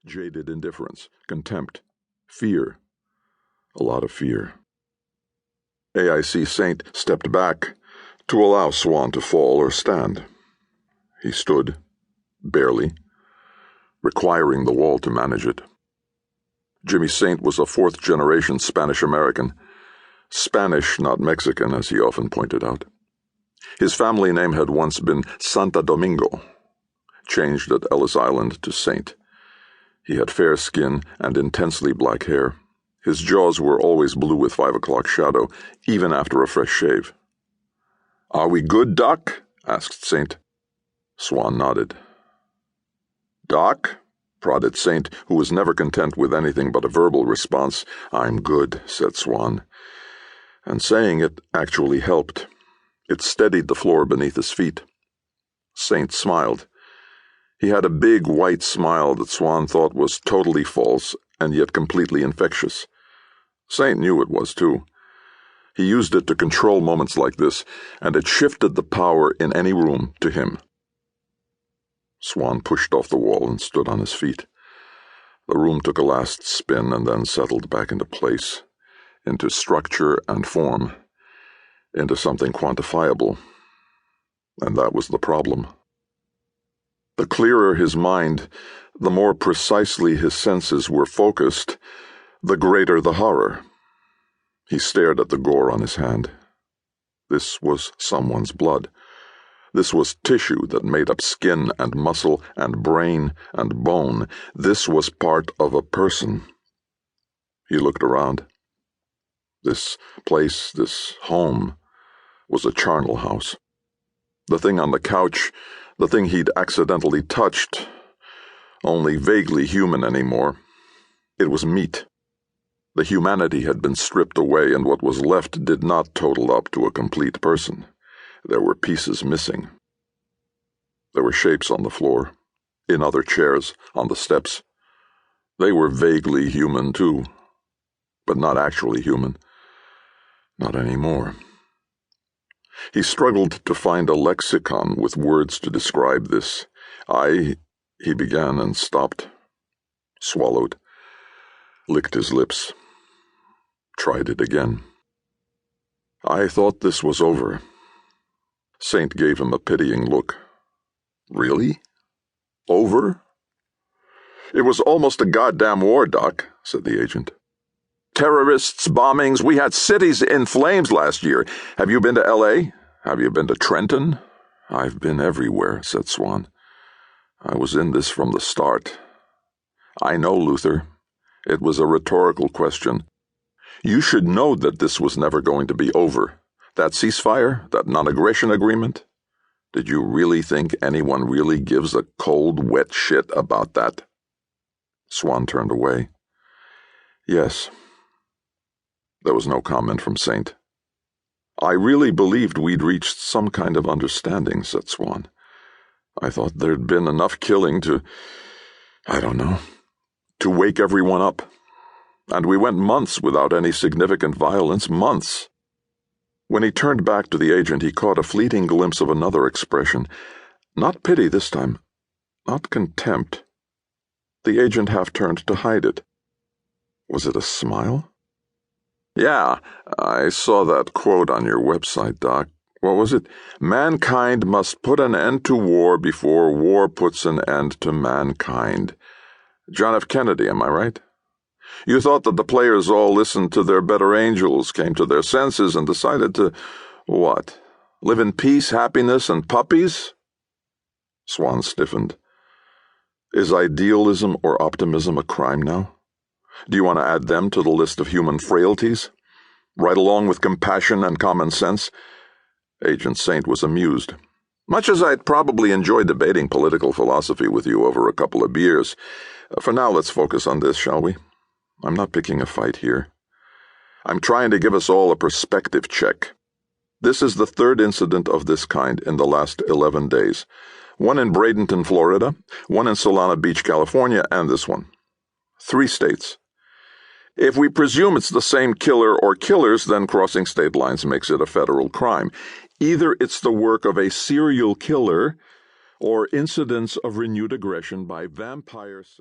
jaded indifference, contempt, fear. A lot of fear. AIC Saint stepped back to allow Swan to fall or stand. He stood, barely, requiring the wall to manage it. Jamye Saint was a fourth-generation Spanish-American. Spanish, not Mexican, as he often pointed out. His family name had once been Santa Domingo, changed at Ellis Island to Saint. He had fair skin and intensely black hair. His jaws were always blue with 5 o'clock shadow, even after a fresh shave. "Are we good, Doc?" asked Saint. Swan nodded. "Doc?" prodded Saint, who was never content with anything but a verbal response. "I'm good," said Swan. And saying it actually helped. It steadied the floor beneath his feet. Saint smiled. He had a big white smile that Swan thought was totally false and yet completely infectious. Saint knew it was, too. He used it to control moments like this, and it shifted the power in any room to him. Swan pushed off the wall and stood on his feet. The room took a last spin and then settled back into place, into structure and form, into something quantifiable. And that was the problem. The clearer his mind, the more precisely his senses were focused, the greater the horror. He stared at the gore on his hand. This was someone's blood. This was tissue that made up skin and muscle and brain and bone. This was part of a person. He looked around. This place, this home, was a charnel house. The thing on the couch, the thing he'd accidentally touched, only vaguely human anymore. It was meat. The humanity had been stripped away, and what was left did not total up to a complete person. There were pieces missing. There were shapes on the floor, in other chairs, on the steps. They were vaguely human, too, but not actually human. Not anymore. He struggled to find a lexicon with words to describe this. He began and stopped, swallowed, licked his lips, tried it again. "I thought this was over." Saint gave him a pitying look. "Really? Over?" "It was almost a goddamn war, Doc," said the agent. "Terrorists, bombings, we had cities in flames last year. Have you been to L.A.? Have you been to Trenton?" "I've been everywhere," said Swan. "I was in this from the start." "I know, Luther. It was a rhetorical question. You should know that this was never going to be over. That ceasefire, that non-aggression agreement. Did you really think anyone really gives a cold, wet shit about that?" Swan turned away. "Yes." There was no comment from Saint. "I really believed we'd reached some kind of understanding," said Swan. "I thought there'd been enough killing to wake everyone up. And we went months without any significant violence, months." When he turned back to the agent, he caught a fleeting glimpse of another expression. Not pity this time, not contempt. The agent half turned to hide it. Was it a smile? "Yeah, I saw that quote on your website, Doc. What was it? 'Mankind must put an end to war before war puts an end to mankind.' John F. Kennedy, am I right? You thought that the players all listened to their better angels, came to their senses, and decided to, what, live in peace, happiness, and puppies?" Swan stiffened. "Is idealism or optimism a crime now? Do you want to add them to the list of human frailties? Right along with compassion and common sense?" Agent Saint was amused. "Much as I'd probably enjoy debating political philosophy with you over a couple of beers, for now let's focus on this, shall we? I'm not picking a fight here. I'm trying to give us all a perspective check. This is the third incident of this kind in the last 11 days. One in Bradenton, Florida, one in Solana Beach, California, and this one. 3 states. If we presume it's the same killer or killers, then crossing state lines makes it a federal crime. Either it's the work of a serial killer or incidents of renewed aggression by vampire cells.